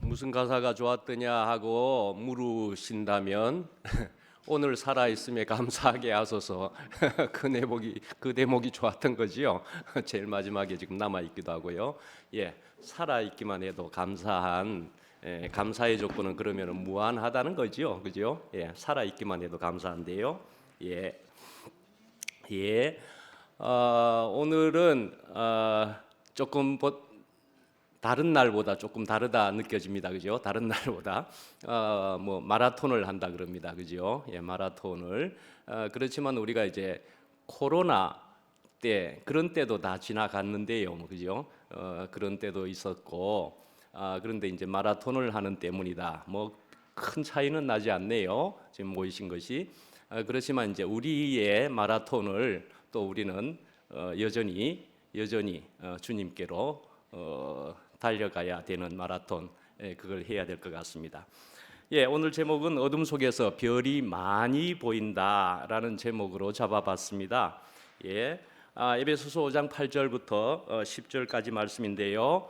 무슨 가사가 좋았더냐 하고 물으신다면 오늘 살아있음에 감사하게 하소서. 그 대목이 좋았던 거지요. 제일 마지막에 지금 남아있기도 하고요. 살아있기만 해도 감사한, 감사의 조건은 그러면 무한하다는 거지요. 그죠? 살아있기만 해도 감사한데요. 오늘은 조금 다른 날보다 조금 다르다 느껴집니다. 그죠? 다른 날보다 마라톤을 한다 그럽니다. 그죠? 마라톤을. 그렇지만 우리가 이제 코로나 때 그런 때도 다 지나갔는데요. 그죠? 그런 때도 있었고, 그런데 이제 마라톤을 하는 때문이다. 큰 차이는 나지 않네요. 지금 모이신 것이. 그렇지만 이제 우리의 마라톤을 또 우리는 여전히 주님께로 달려가야 되는 마라톤, 그걸 해야 될 것 같습니다. 오늘 제목은 어둠 속에서 별이 많이 보인다라는 제목으로 잡아봤습니다. 에베소서 5장 8절부터 10절까지 말씀인데요.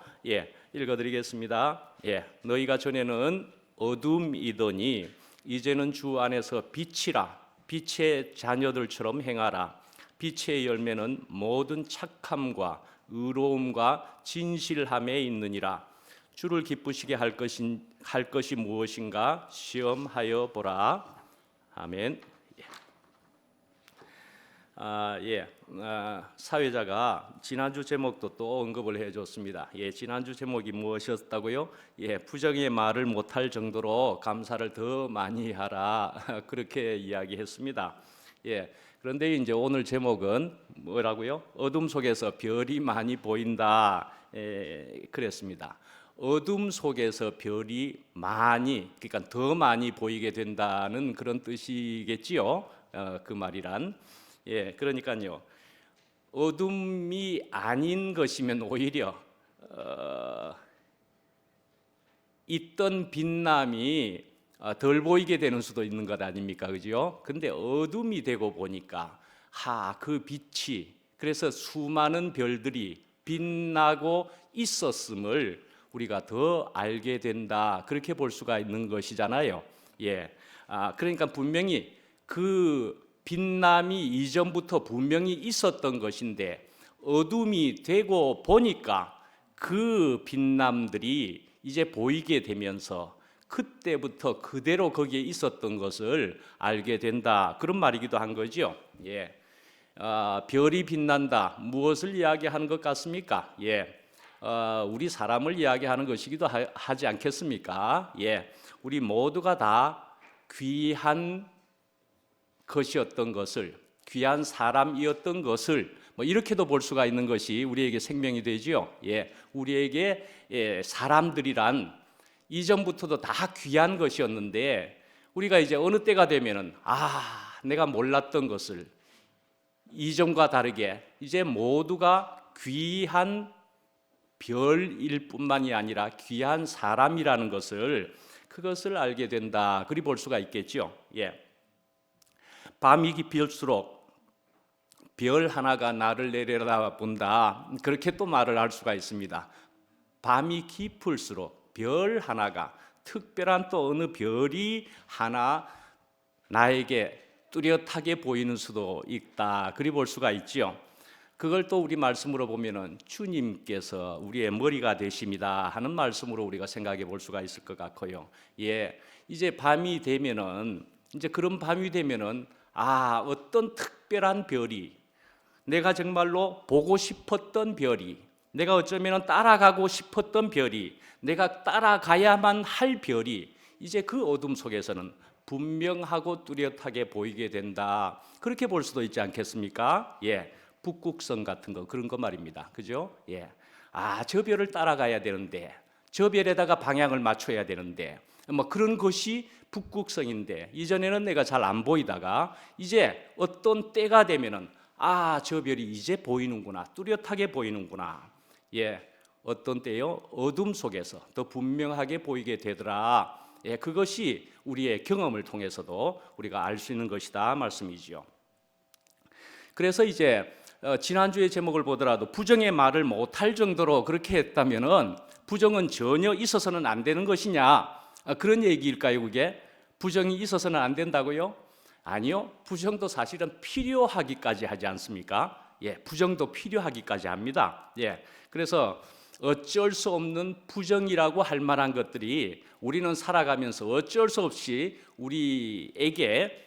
읽어드리겠습니다. 너희가 전에는 어둠이더니 이제는 주 안에서 빛이라. 빛의 자녀들처럼 행하라. 빛의 열매는 모든 착함과 의로움과 진실함에 있느니라. 주를 기쁘시게 할 것이 무엇인가 시험하여 보라. 아멘. 사회자가 지난주 제목도 또 언급을 해줬습니다. 지난주 제목이 무엇이었다고요? 부정의 말을 못할 정도로 감사를 더 많이 하라. 그렇게 이야기했습니다. 그런데 이제 오늘 제목은 뭐라고요? 어둠 속에서 별이 많이 보인다. 그랬습니다. 어둠 속에서 별이 많이, 그러니까 더 많이 보이게 된다는 그런 뜻이겠지요. 그 말이란. 그러니까요. 어둠이 아닌 것이면 오히려 있던 빛남이 덜 보이게 되는 수도 있는 것 아닙니까? 그죠? 근데 어둠이 되고 보니까 그 빛이, 그래서 수많은 별들이 빛나고 있었음을 우리가 더 알게 된다. 그렇게 볼 수가 있는 것이잖아요. 그러니까 분명히 그 빛남이 이전부터 분명히 있었던 것인데 어둠이 되고 보니까 그 빛남들이 이제 보이게 되면서 그때부터 그대로 거기에 있었던 것을 알게 된다. 그런 말이기도 한 거죠. 별이 빛난다. 무엇을 이야기하는 것 같습니까? 우리 사람을 이야기하는 것이기도 하지 않겠습니까? 우리 모두가 다 귀한 것이었던 것을, 귀한 사람이었던 것을 이렇게도 볼 수가 있는 것이 우리에게 생명이 되지요. 우리에게 사람들이란 이전부터도 다 귀한 것이었는데 우리가 이제 어느 때가 되면은 내가 몰랐던 것을 이전과 다르게 이제 모두가 귀한 별일 뿐만이 아니라 귀한 사람이라는 것을, 그것을 알게 된다. 그리 볼 수가 있겠죠. 밤이 깊을수록 별 하나가 나를 내려다본다. 그렇게 또 말을 할 수가 있습니다. 밤이 깊을수록 별 하나가, 특별한 또 어느 별이 하나 나에게 뚜렷하게 보이는 수도 있다. 그리 볼 수가 있지요. 그걸 또 우리 말씀으로 보면은 주님께서 우리의 머리가 되십니다 하는 말씀으로 우리가 생각해 볼 수가 있을 것 같고요. 이제 밤이 되면은, 이제 그런 밤이 되면은 어떤 특별한 별이, 내가 정말로 보고 싶었던 별이, 내가 어쩌면 따라가고 싶었던 별이, 내가 따라가야만 할 별이 이제 그 어둠 속에서는 분명하고 뚜렷하게 보이게 된다. 그렇게 볼 수도 있지 않겠습니까? 북극성 같은 거, 그런 거 말입니다. 그죠? 저 별을 따라가야 되는데, 저 별에다가 방향을 맞춰야 되는데, 그런 것이 북극성인데, 이전에는 내가 잘 안 보이다가 이제 어떤 때가 되면은 저 별이 이제 보이는구나, 뚜렷하게 보이는구나. 어떤 때요? 어둠 속에서 더 분명하게 보이게 되더라. 그것이 우리의 경험을 통해서도 우리가 알 수 있는 것이다 말씀이지요. 그래서 이제 지난주의 제목을 보더라도 부정의 말을 못할 정도로 그렇게 했다면은 부정은 전혀 있어서는 안 되는 것이냐, 그런 얘기일까요? 그게 부정이 있어서는 안 된다고요? 아니요, 부정도 사실은 필요하기까지 하지 않습니까? 예, 부정도 필요하기까지 합니다. 예, 그래서 어쩔 수 없는 부정이라고 할 만한 것들이 우리는 살아가면서 어쩔 수 없이 우리에게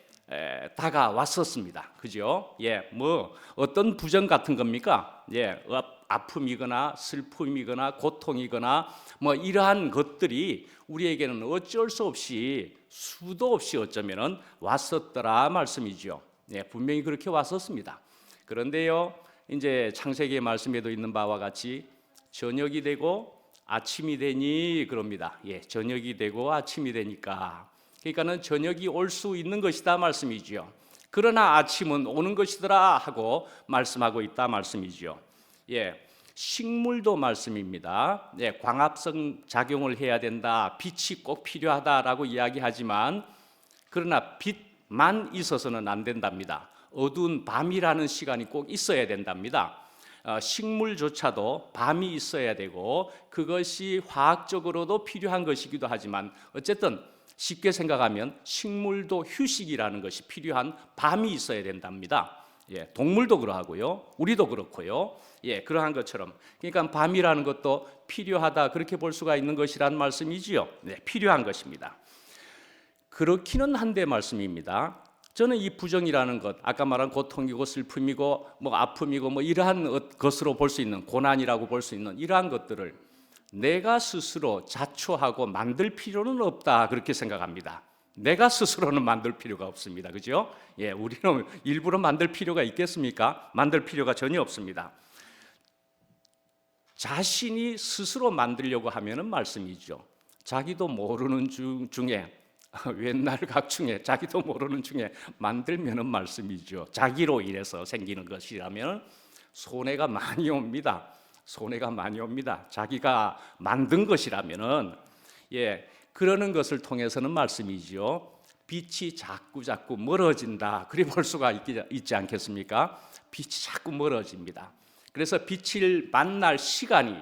다가왔었습니다. 그죠? 예, 뭐 어떤 부정 같은 겁니까? 예, 아픔이거나 슬픔이거나 고통이거나 뭐 이러한 것들이 우리에게는 어쩔 수 없이 수도 없이 어쩌면은 왔었더라 말씀이죠. 예, 분명히 그렇게 왔었습니다. 그런데요, 이제 창세기의 말씀에도 있는 바와 같이 저녁이 되고 아침이 되니 그럽니다. 예, 저녁이 되고 아침이 되니까, 그러니까는 저녁이 올 수 있는 것이다 말씀이지요. 그러나 아침은 오는 것이더라 하고 말씀하고 있다 말씀이지요. 예, 식물도 말씀입니다. 예, 광합성 작용을 해야 된다, 빛이 꼭 필요하다라고 이야기하지만 그러나 빛만 있어서는 안 된답니다. 어두운 밤이라는 시간이 꼭 있어야 된답니다. 식물조차도 밤이 있어야 되고 그것이 화학적으로도 필요한 것이기도 하지만 어쨌든 쉽게 생각하면 식물도 휴식이라는 것이 필요한 밤이 있어야 된답니다. 예, 동물도 그러하고요, 우리도 그렇고요. 예, 그러한 것처럼 그러니까 밤이라는 것도 필요하다, 그렇게 볼 수가 있는 것이란 말씀이지요. 네, 필요한 것입니다. 그렇기는 한데 말씀입니다. 저는 이 부정이라는 것, 아까 말한 고통이고 슬픔이고 뭐 아픔이고 뭐 이러한 것으로 볼 수 있는, 고난이라고 볼 수 있는 이러한 것들을 내가 스스로 자초하고 만들 필요는 없다, 그렇게 생각합니다. 내가 스스로는 만들 필요가 없습니다. 그죠? 예, 우리는 일부러 만들 필요가 있겠습니까? 만들 필요가 전혀 없습니다. 자신이 스스로 만들려고 하면은 말씀이죠. 자기도 모르는 중에 웬날 각중에 자기도 모르는 중에 만들면은 말씀이죠. 자기로 인해서 생기는 것이라면 손해가 많이 옵니다. 손해가 많이 옵니다. 자기가 만든 것이라면은, 예, 그러는 것을 통해서는 말씀이지요. 빛이 자꾸 멀어진다, 그리 볼 수가 있지 않겠습니까? 빛이 자꾸 멀어집니다. 그래서 빛을 만날 시간이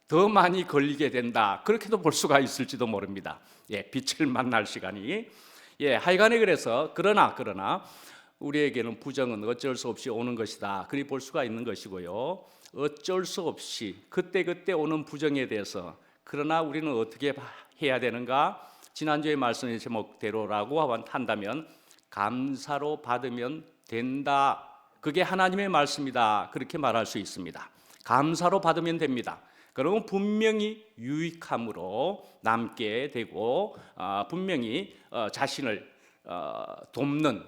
더 많이 걸리게 된다, 그렇게도 볼 수가 있을지도 모릅니다. 예, 빛을 만날 시간이. 예, 하여간에 그래서 그러나 우리에게는 부정은 어쩔 수 없이 오는 것이다, 그리 볼 수가 있는 것이고요. 어쩔 수 없이 그때 오는 부정에 대해서 그러나 우리는 어떻게 해야 되는가? 지난주에 말씀의 제목대로라고 한다면 감사로 받으면 된다, 그게 하나님의 말씀이다, 그렇게 말할 수 있습니다. 감사로 받으면 됩니다. 그러면 분명히 유익함으로 남게 되고 분명히 자신을 돕는,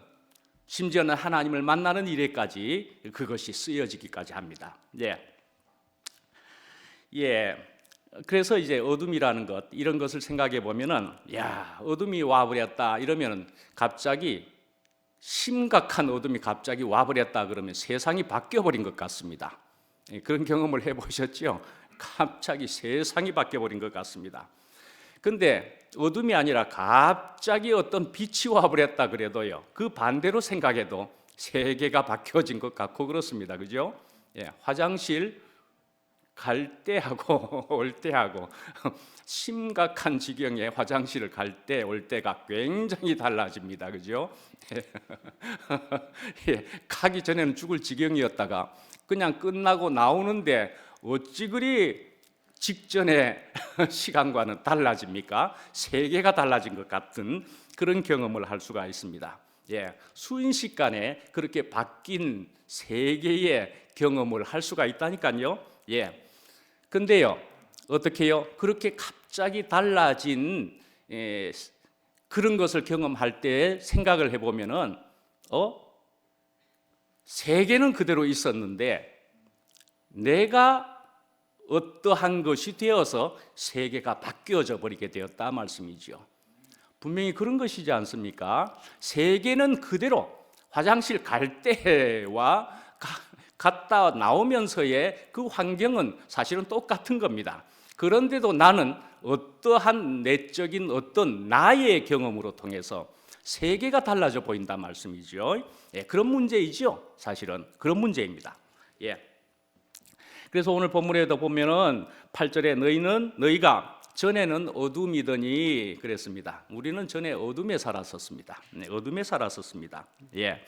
심지어는 하나님을 만나는 일에까지 그것이 쓰여지기까지 합니다. 예. 그래서 이제 어둠이라는 것, 이런 것을 생각해 보면은, 야, 어둠이 와버렸다 이러면은 갑자기 심각한 어둠이 갑자기 와버렸다 그러면 세상이 바뀌어버린 것 같습니다. 그런 경험을 해보셨죠? 갑자기 세상이 바뀌어버린 것 같습니다. 근데 어둠이 아니라 갑자기 어떤 빛이 와버렸다 그래도요, 그 반대로 생각해도 세계가 바뀌어진 것 같고 그렇습니다. 그죠? 예, 화장실 갈 때하고 올 때하고 심각한 지경에 화장실을 갈 때 올 때가 굉장히 달라집니다. 그죠? 예, 가기 전에는 죽을 지경이었다가 그냥 끝나고 나오는데 어찌 그리 직전의 시간과는 달라집니까? 세계가 달라진 것 같은 그런 경험을 할 수가 있습니다. 예, 순식간에 그렇게 바뀐 세계의 경험을 할 수가 있다니까요. 예, 근데요, 어떻게요? 그렇게 갑자기 달라진 그런 것을 경험할 때 생각을 해보면은, 세계는 그대로 있었는데 내가 어떠한 것이 되어서 세계가 바뀌어져 버리게 되었다 말씀이죠. 분명히 그런 것이지 않습니까? 세계는 그대로 화장실 갈 때와 갔다 나오면서의 그 환경은 사실은 똑같은 겁니다. 그런데도 나는 어떠한 내적인 어떤 나의 경험으로 통해서 세계가 달라져 보인다 말씀이죠. 예, 그런 문제이죠. 사실은 그런 문제입니다. 예. 그래서 오늘 본문에도 보면은 8절에 너희가 전에는 어둠이더니 그랬습니다. 우리는 전에 어둠에 살았었습니다. 네, 어둠에 살았었습니다. 예.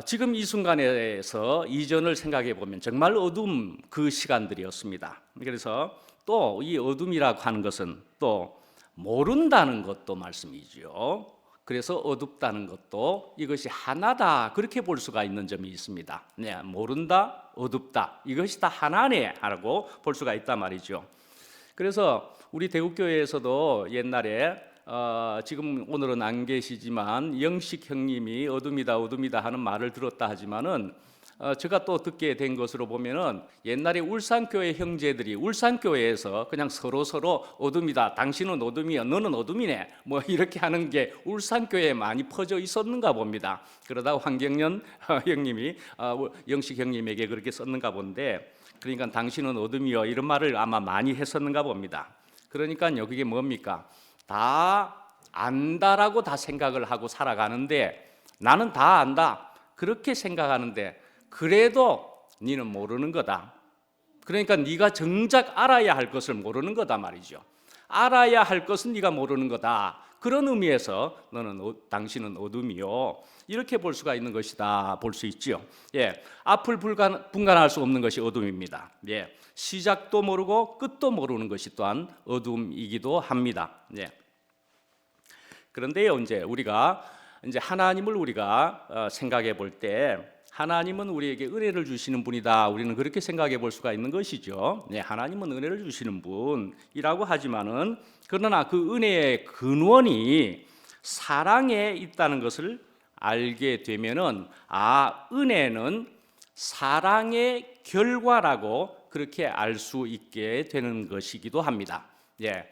지금 이 순간에서 이전을 생각해 보면 정말 어둠 그 시간들이었습니다. 그래서 또 이 어둠이라고 하는 것은 또 모른다는 것도 말씀이죠. 그래서 어둡다는 것도 이것이 하나다 그렇게 볼 수가 있는 점이 있습니다. 네, 모른다, 어둡다 이것이 다 하나네라고 볼 수가 있단 말이죠. 그래서 우리 대국교회에서도 옛날에 지금 오늘은 안 계시지만 영식 형님이 어둠이다 하는 말을 들었다 하지만은 제가 또 듣게 된 것으로 보면은 옛날에 울산교회 형제들이 울산교회에서 그냥 서로 어둠이다, 당신은 어둠이야, 너는 어둠이네, 뭐 이렇게 하는 게 울산교회에 많이 퍼져 있었는가 봅니다. 그러다 황경련 형님이 영식 형님에게 그렇게 썼는가 본데, 그러니까 당신은 어둠이요 이런 말을 아마 많이 했었는가 봅니다. 그러니까요, 그게 뭡니까? 다 안다라고 다 생각을 하고 살아가는데, 나는 다 안다 그렇게 생각하는데 그래도 너는 모르는 거다. 그러니까 네가 정작 알아야 할 것을 모르는 거다 말이죠. 알아야 할 것은 네가 모르는 거다. 그런 의미에서 당신은 어둠이요 이렇게 볼 수가 있는 것이다 볼 수 있죠. 예, 앞을 분간할 수 없는 것이 어둠입니다. 예, 시작도 모르고 끝도 모르는 것이 또한 어둠이기도 합니다. 예. 그런데요, 이제 우리가 하나님을 우리가 생각해 볼 때 하나님은 우리에게 은혜를 주시는 분이다. 우리는 그렇게 생각해 볼 수가 있는 것이죠. 네, 하나님은 은혜를 주시는 분이라고 하지만은 그러나 그 은혜의 근원이 사랑에 있다는 것을 알게 되면은 은혜는 사랑의 결과라고 그렇게 알 수 있게 되는 것이기도 합니다. 예.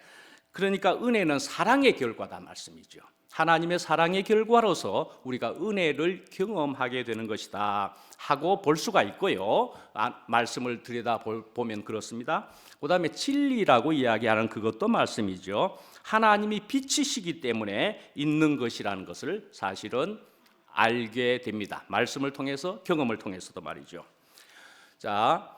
그러니까 은혜는 사랑의 결과다 말씀이죠. 하나님의 사랑의 결과로서 우리가 은혜를 경험하게 되는 것이다 하고 볼 수가 있고요. 말씀을 들여다보면 그렇습니다. 그 다음에 진리라고 이야기하는 그것도 말씀이죠. 하나님이 빛이시기 때문에 있는 것이라는 것을 사실은 알게 됩니다. 말씀을 통해서, 경험을 통해서도 말이죠. 자,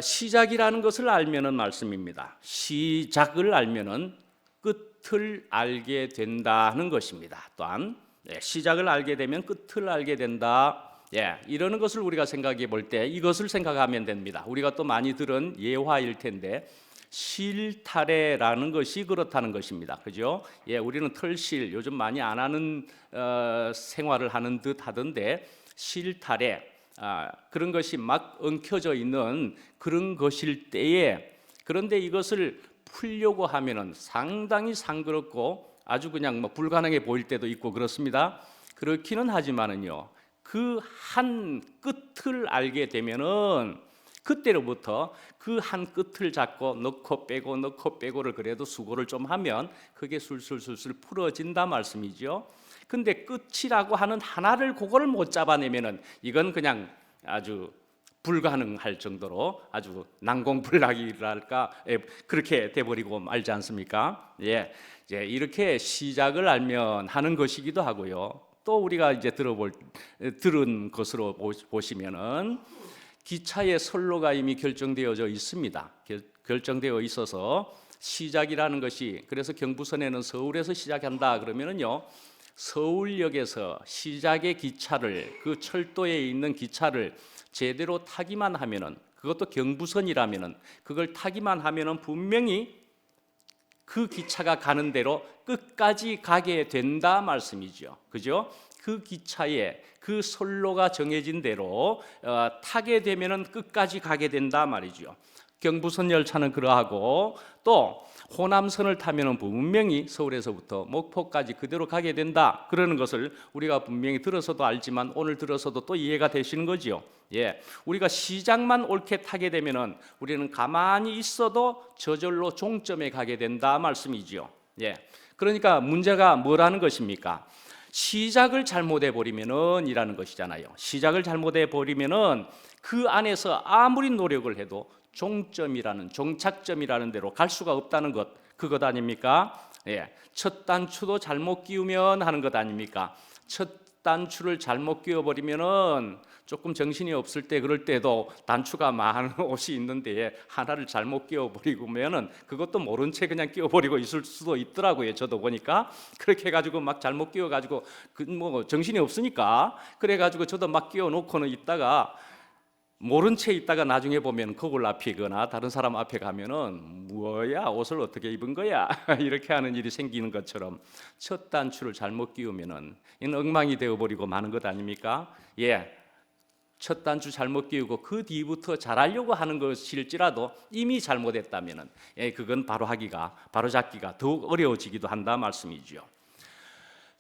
시작이라는 것을 알면은 말씀입니다. 시작을 알면은 끝을 알게 된다는 것입니다. 또한 시작을 알게 되면 끝을 알게 된다. 이러는 것을 우리가 생각해 볼 때 이것을 생각하면 됩니다. 우리가 또 많이 들은 예화일 텐데 실타래라는 것이 그렇다는 것입니다. 그죠? 우리는 털실 요즘 많이 안 하는 생활을 하는 듯 하던데 실타래 그런 것이 막 엉켜져 있는 그런 것일 때에, 그런데 이것을 풀려고 하면은 상당히 상그럽고 아주 그냥 불가능해 보일 때도 있고 그렇습니다. 그렇기는 하지만은요, 그 한 끝을 알게 되면은 그때로부터 그 한 끝을 잡고 넣고 빼고를 그래도 수고를 좀 하면 그게 술술 풀어진다 말씀이죠. 근데 끝이라고 하는 하나를 그거를 못 잡아내면은 이건 그냥 아주 불가능할 정도로 아주 난공불락이랄까 그렇게 돼버리고 말지 않습니까? 이렇게 시작을 알면 하는 것이기도 하고요. 또 우리가 이제 들은 것으로 보시면은 기차의 선로가 이미 결정되어져 있습니다. 결정되어 있어서 시작이라는 것이, 그래서 경부선에는 서울에서 시작한다 그러면은요, 서울역에서 시작의 기차를, 그 철도에 있는 기차를 제대로 타기만 하면은, 그것도 경부선이라면은 그걸 타기만 하면은 분명히 그 기차가 가는 대로 끝까지 가게 된다 말씀이죠. 그죠? 그 기차에 그 선로가 정해진 대로 타게 되면은 끝까지 가게 된다 말이죠. 경부선 열차는 그러하고, 또 호남선을 타면은 분명히 서울에서부터 목포까지 그대로 가게 된다 그러는 것을 우리가 분명히 들어서도 알지만 오늘 들어서도 또 이해가 되시는 거지요. 우리가 시작만 옳게 타게 되면은 우리는 가만히 있어도 저절로 종점에 가게 된다 말씀이지요. 그러니까 문제가 뭐라는 것입니까? 시작을 잘못해 버리면은 이라는 것이잖아요. 시작을 잘못해 버리면은 그 안에서 아무리 노력을 해도 종점이라는, 종착점이라는 데로 갈 수가 없다는 것, 그것 아닙니까? 예, 첫 단추도 잘못 끼우면 하는 것 아닙니까? 첫 단추를 잘못 끼워버리면은 조금 정신이 없을 때, 그럴 때도 단추가 많은 옷이 있는데 하나를 잘못 끼워버리면은 그것도 모른 채 그냥 끼워버리고 있을 수도 있더라고요. 저도 보니까 그렇게 해가지고 막 잘못 끼워가지고 뭐 정신이 없으니까 그래가지고 저도 막 끼워놓고는 있다가 모른 채 있다가 나중에 보면 거울 앞이거나 다른 사람 앞에 가면은 뭐야, 옷을 어떻게 입은 거야 이렇게 하는 일이 생기는 것처럼 첫 단추를 잘못 끼우면은 이는 엉망이 되어버리고 마는 것 아닙니까? 예, 첫 단추 잘못 끼우고 그 뒤부터 잘하려고 하는 것일지라도 이미 잘못했다면은 그건 바로 잡기가 더욱 어려워지기도 한다 말씀이죠.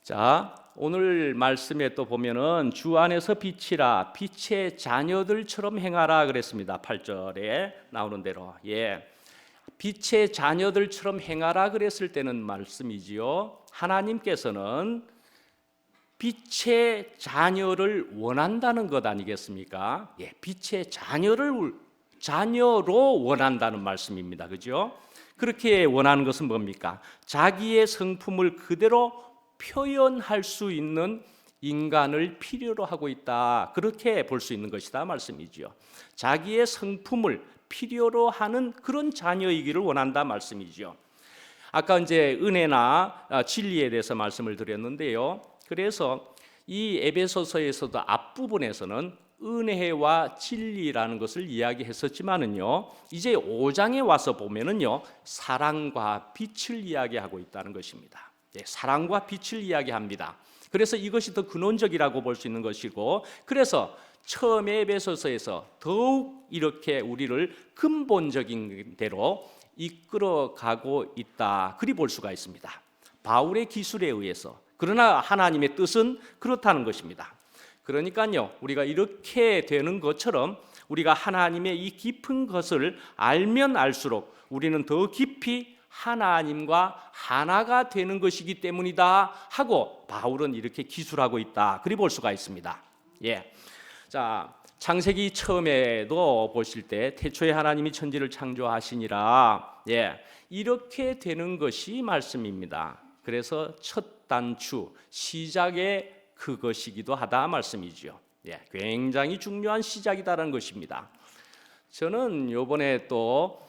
자, 오늘 말씀에 또 보면은 주 안에서 빛이라, 빛의 자녀들처럼 행하라 그랬습니다. 8절에 나오는 대로. 예. 빛의 자녀들처럼 행하라 그랬을 때는 말씀이지요. 하나님께서는 빛의 자녀를 원한다는 것 아니겠습니까? 예, 빛의 자녀로 원한다는 말씀입니다. 그죠? 그렇게 원하는 것은 뭡니까? 자기의 성품을 그대로 표현할 수 있는 인간을 필요로 하고 있다. 그렇게 볼 수 있는 것이다 말씀이죠. 자기의 성품을 필요로 하는 그런 자녀이기를 원한다 말씀이죠. 아까 이제 은혜나 진리에 대해서 말씀을 드렸는데요. 그래서 이 에베소서에서도 앞부분에서는 은혜와 진리라는 것을 이야기했었지만은요, 이제 5장에 와서 보면은요, 사랑과 빛을 이야기하고 있다는 것입니다. 네, 사랑과 빛을 이야기합니다. 그래서 이것이 더 근원적이라고 볼 수 있는 것이고, 그래서 처음에 에베소서에서 더욱 이렇게 우리를 근본적인 대로 이끌어가고 있다, 그리 볼 수가 있습니다. 바울의 기술에 의해서. 그러나 하나님의 뜻은 그렇다는 것입니다. 그러니까요, 우리가 이렇게 되는 것처럼 우리가 하나님의 이 깊은 것을 알면 알수록 우리는 더 깊이 하나님과 하나가 되는 것이기 때문이다 하고 바울은 이렇게 기술하고 있다, 그리 볼 수가 있습니다. 예. 자, 창세기 처음에도 보실 때 태초에 하나님이 천지를 창조하시니라. 예. 이렇게 되는 것이 말씀입니다. 그래서 첫 단추, 시작의 그것이기도 하다 말씀이죠. 예. 굉장히 중요한 시작이다라는 것입니다. 저는 요번에 또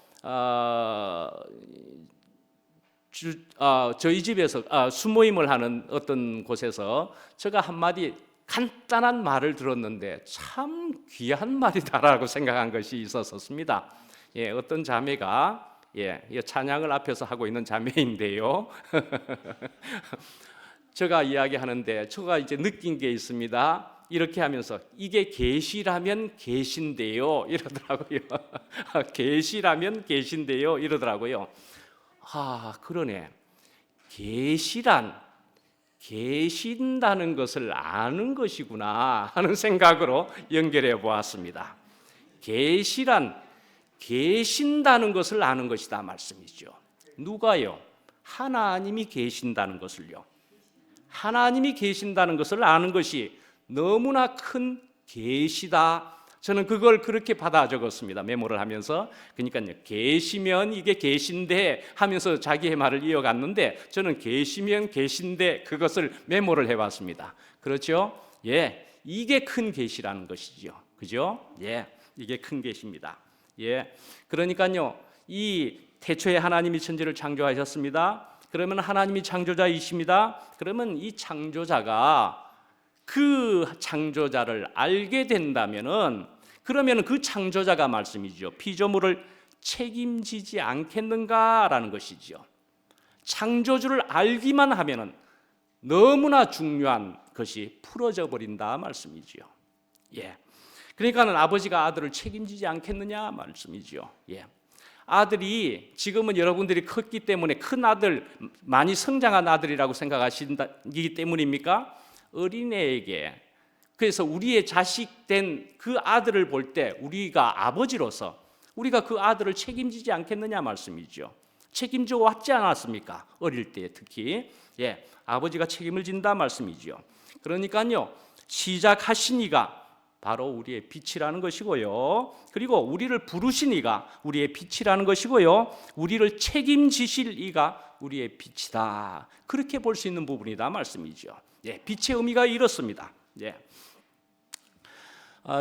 저희 집에서 수모임을 하는 어떤 곳에서 제가 한마디 간단한 말을 들었는데 참 귀한 말이다라고 생각한 것이 있었습니다. 예, 어떤 자매가 찬양을 앞에서 하고 있는 자매인데요. 제가 이야기하는데 제가 이제 느낀 게 있습니다. 이렇게 하면서 이게 계시라면 계신데요 이러더라고요. 계시라면 계신데요 이러더라고요. 그러네. 계신다는 것을 아는 것이구나 하는 생각으로 연결해 보았습니다. 계신다는 것을 아는 것이다 말씀이죠. 누가요? 하나님이 계신다는 것을요. 하나님이 계신다는 것을 아는 것이 너무나 큰 계시다. 저는 그걸 그렇게 받아 적었습니다. 메모를 하면서. 그러니까요, 계시면 이게 계신데 하면서 자기의 말을 이어갔는데 저는 계시면 계신데 그것을 메모를 해봤습니다. 그렇죠? 예, 이게 큰 계시라는 것이죠. 그죠? 예, 이게 큰 계시입니다. 예, 그러니까요, 이 태초에 하나님이 천지를 창조하셨습니다. 그러면 하나님이 창조자이십니다. 그러면 이 창조자가 그 창조자를 알게 된다면은 그러면 그 창조자가 말씀이죠. 피조물을 책임지지 않겠는가라는 것이죠. 창조주를 알기만 하면은 너무나 중요한 것이 풀어져 버린다 말씀이죠. 예. 그러니까는 아버지가 아들을 책임지지 않겠느냐 말씀이죠. 예. 아들이 지금은 여러분들이 컸기 때문에 큰 아들, 많이 성장한 아들이라고 생각하시기 때문입니까? 어린애에게, 그래서 우리의 자식 된 그 아들을 볼 때 우리가 아버지로서 우리가 그 아들을 책임지지 않겠느냐 말씀이죠. 책임져 왔지 않았습니까? 어릴 때 특히 아버지가 책임을 진다 말씀이죠. 그러니까요, 시작하신 이가 바로 우리의 빛이라는 것이고요. 그리고 우리를 부르신 이가 우리의 빛이라는 것이고요. 우리를 책임지실 이가 우리의 빛이다. 그렇게 볼 수 있는 부분이다 말씀이죠. 예, 빛의 의미가 이렇습니다. 예.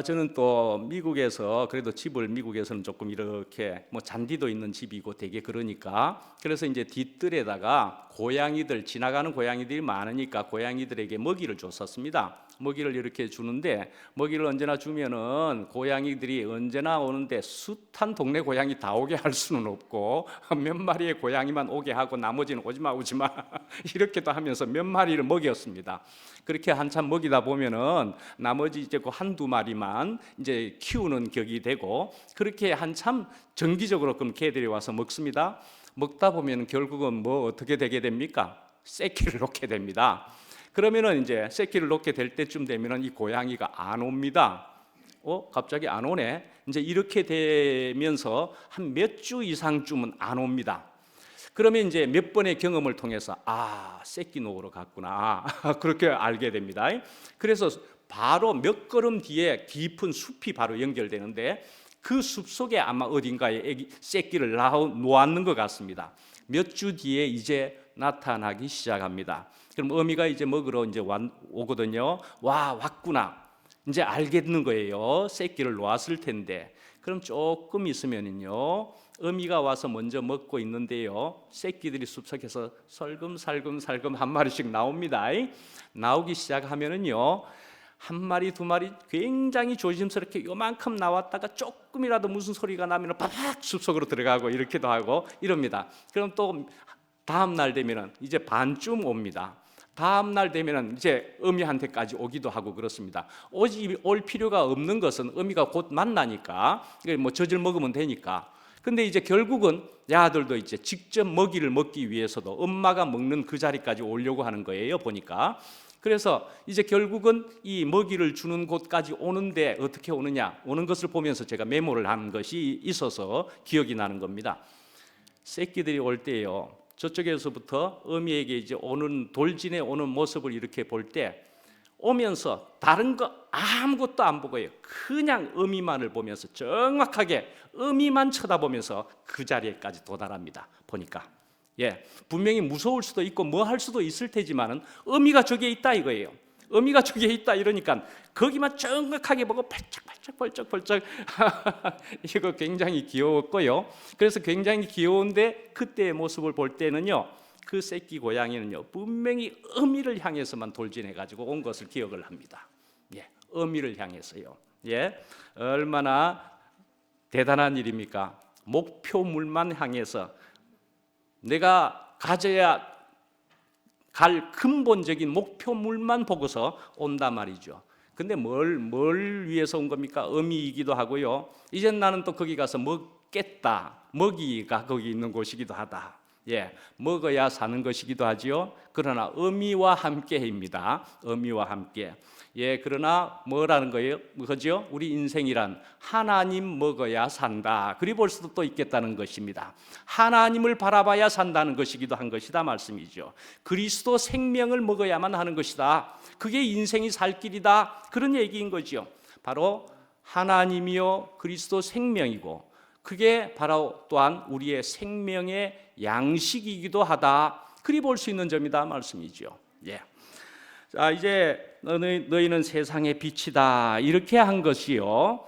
저는 또 미국에서 그래도 집을 미국에서는 조금 이렇게 뭐 잔디도 있는 집이고 되게 그러니까 그래서 이제 뒤뜰에다가 고양이들 지나가는 고양이들이 많으니까 고양이들에게 먹이를 줬었습니다. 먹이를 이렇게 주는데 먹이를 언제나 주면은 고양이들이 언제나 오는데 숱한 동네 고양이 다 오게 할 수는 없고 몇 마리의 고양이만 오게 하고 나머지는 오지마 이렇게도 하면서 몇 마리를 먹였습니다. 그렇게 한참 먹이다 보면은 나머지 이제 그 한두 마리만 이제 키우는 격이 되고 그렇게 한참 정기적으로 그럼 개들이 와서 먹습니다. 먹다 보면 결국은 뭐 어떻게 되게 됩니까? 새끼를 놓게 됩니다. 그러면은 이제 새끼를 놓게 될 때쯤 되면은 이 고양이가 안 옵니다. 갑자기 안 오네. 이제 이렇게 되면서 한 몇 주 이상쯤은 안 옵니다. 그러면 이제 몇 번의 경험을 통해서 새끼 놓으러 갔구나 그렇게 알게 됩니다. 그래서 바로 몇 걸음 뒤에 깊은 숲이 바로 연결되는데 그 숲 속에 아마 어딘가에 새끼를 놓았는 것 같습니다. 몇 주 뒤에 이제 나타나기 시작합니다. 그럼 어미가 이제 먹으러 이제 오거든요. 왔구나. 이제 알겠는 거예요. 새끼를 놓았을 텐데. 그럼 조금 있으면은요. 어미가 와서 먼저 먹고 있는데요. 새끼들이 숲속에서 살금살금 한 마리씩 나옵니다. 나오기 시작하면은요. 한 마리 두 마리 굉장히 조심스럽게 요만큼 나왔다가 조금이라도 무슨 소리가 나면 바박 숲속으로 들어가고 이렇게도 하고 이럽니다. 그럼 또 다음 날 되면은 이제 반쯤 옵니다. 다음 날 되면은 이제 어미한테까지 오기도 하고 그렇습니다. 올 필요가 없는 것은 어미가 곧 만나니까 뭐 젖을 먹으면 되니까. 근데 이제 결국은 야들도 이제 직접 먹이를 먹기 위해서도 엄마가 먹는 그 자리까지 오려고 하는 거예요, 보니까. 그래서 이제 결국은 이 먹이를 주는 곳까지 오는데 어떻게 오느냐, 오는 것을 보면서 제가 메모를 한 것이 있어서 기억이 나는 겁니다. 새끼들이 올 때요, 저쪽에서부터 어미에게 이제 오는 돌진에 오는 모습을 이렇게 볼 때 오면서 다른 거 아무것도 안 보고요. 그냥 어미만을 보면서 정확하게 어미만 쳐다보면서 그 자리에까지 도달합니다. 보니까 분명히 무서울 수도 있고 뭐 할 수도 있을 테지만은 어미가 저기에 있다 이거예요. 어미가 저기에 있다 이러니까 거기만 정확하게 보고 벌쩍 이거 굉장히 귀여웠고요. 그래서 굉장히 귀여운데 그때의 모습을 볼 때는요. 그 새끼 고양이는요 분명히 어미를 향해서만 돌진해가지고 온 것을 기억을 합니다. 어미를 향해서요. 얼마나 대단한 일입니까? 목표물만 향해서 내가 가져야 갈 근본적인 목표물만 보고서 온단 말이죠. 근데 뭘 위해서 온 겁니까? 어미이기도 하고요. 이제 나는 또 거기 가서 먹겠다. 먹이가 거기 있는 곳이기도 하다. 먹어야 사는 것이기도 하지요. 그러나 어미와 함께입니다. 어미와 함께. 그러나 뭐라는 거예요? 뭐죠? 우리 인생이란 하나님 먹어야 산다. 그리 볼 수도 또 있겠다는 것입니다. 하나님을 바라봐야 산다는 것이기도 한 것이다 말씀이죠. 그리스도 생명을 먹어야만 하는 것이다. 그게 인생이 살 길이다. 그런 얘기인 거죠. 바로 하나님이요 그리스도 생명이고 그게 바로 또한 우리의 생명의 양식이기도 하다. 그리 볼 수 있는 점이다 말씀이죠. 자, 이제 너희는 세상의 빛이다. 이렇게 한 것이요.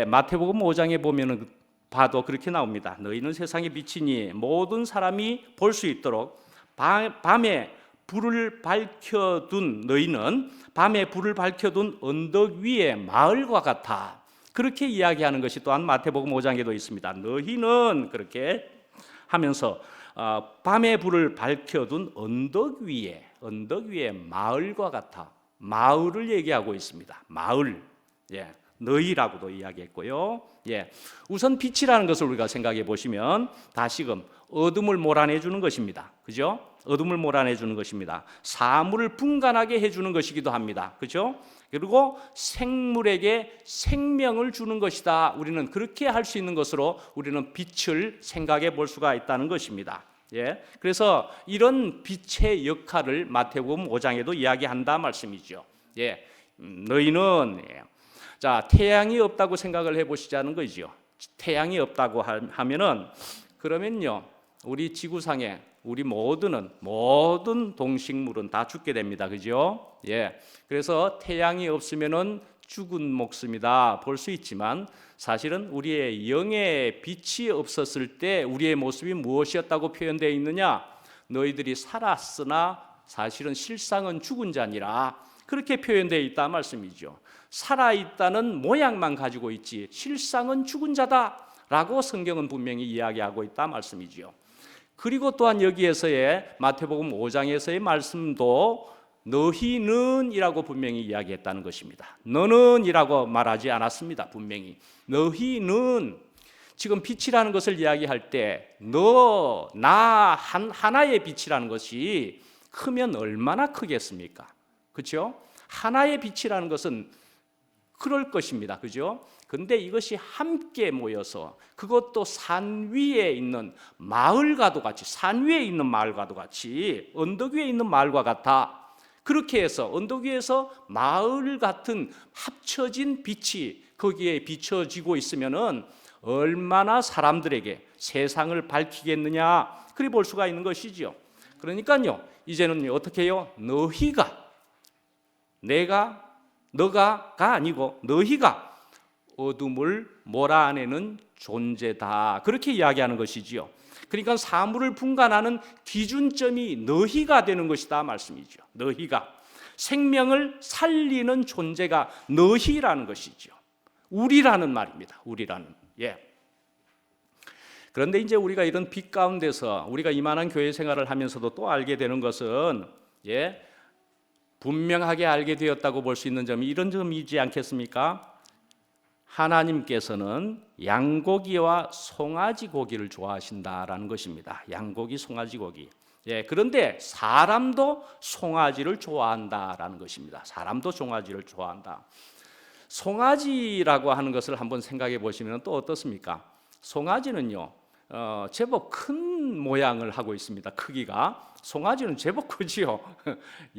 마태복음 5장에 보면은 봐도 그렇게 나옵니다. 너희는 세상의 빛이니 모든 사람이 볼 수 있도록 밤에 불을 밝혀둔 너희는 밤에 불을 밝혀둔 언덕 위의 마을과 같아. 그렇게 이야기하는 것이 또한 마태복음 5장에도 있습니다. 너희는 그렇게 하면서 밤에 불을 밝혀둔 언덕 위에 마을과 같아. 마을을 얘기하고 있습니다. 마을. 너희라고도 이야기했고요. 우선 빛이라는 것을 우리가 생각해 보시면 다시금 어둠을 몰아내 주는 것입니다. 그죠? 어둠을 몰아내 주는 것입니다. 사물을 분간하게 해 주는 것이기도 합니다. 그죠? 그리고 생물에게 생명을 주는 것이다. 우리는 그렇게 할 수 있는 것으로 우리는 빛을 생각해 볼 수가 있다는 것입니다. 그래서 이런 빛의 역할을 마태복음 5장에도 이야기한다 말씀이죠. 너희는 자, 태양이 없다고 생각을 해보시자는 거죠. 태양이 없다고 하면은 그러면요, 우리 지구상에 우리 모든 동식물은 다 죽게 됩니다. 그죠? 예. 그래서 태양이 없으면은 죽은 목숨이다 볼 수 있지만 사실은 우리의 영의 빛이 없었을 때 우리의 모습이 무엇이었다고 표현되어 있느냐? 너희들이 살았으나 사실은 실상은 죽은 자니라. 그렇게 표현되어 있다 말씀이죠. 살아있다는 모양만 가지고 있지 실상은 죽은 자다라고 성경은 분명히 이야기하고 있다 말씀이죠. 그리고 또한 여기에서의 마태복음 5장에서의 말씀도 너희는 이라고 분명히 이야기했다는 것입니다. 너는 이라고 말하지 않았습니다. 분명히 너희는 지금 빛이라는 것을 이야기할 때 너, 나 하나의 빛이라는 것이 크면 얼마나 크겠습니까? 그렇죠? 하나의 빛이라는 것은 그럴 것입니다. 그죠? 근데 이것이 함께 모여서 그것도 산 위에 있는 마을과도 같이, 산 위에 있는 마을과도 같이, 언덕 위에 있는 마을과 같아. 그렇게 해서 언덕 위에서 마을 같은 합쳐진 빛이 거기에 비춰지고 있으면은 얼마나 사람들에게 세상을 밝히겠느냐, 그리 볼 수가 있는 것이죠. 그러니까요, 이제는 어떻게 해요? 너희가, 내가, 너가가 아니고 너희가 어둠을 몰아내는 존재다, 그렇게 이야기하는 것이지요. 그러니까 사물을 분간하는 기준점이 너희가 되는 것이다 말씀이죠. 너희가 생명을 살리는 존재가 너희라는 것이죠. 우리라는 말입니다. 우리라는. 예. 그런데 이제 우리가 이런 빛 가운데서 우리가 이만한 교회 생활을 하면서도 또 알게 되는 것은, 예, 분명하게 알게 되었다고 볼 수 있는 점이 이런 점이지 않겠습니까? 하나님께서는 양고기와 송아지 고기를 좋아하신다라는 것입니다. 양고기, 송아지 고기. 예, 그런데 사람도 송아지를 좋아한다라는 것입니다. 사람도 송아지를 좋아한다. 송아지라고 하는 것을 한번 생각해 보시면 또 어떻습니까? 송아지는요, 제법 큰 모양을 하고 있습니다. 크기가. 송아지는 제법 크지요.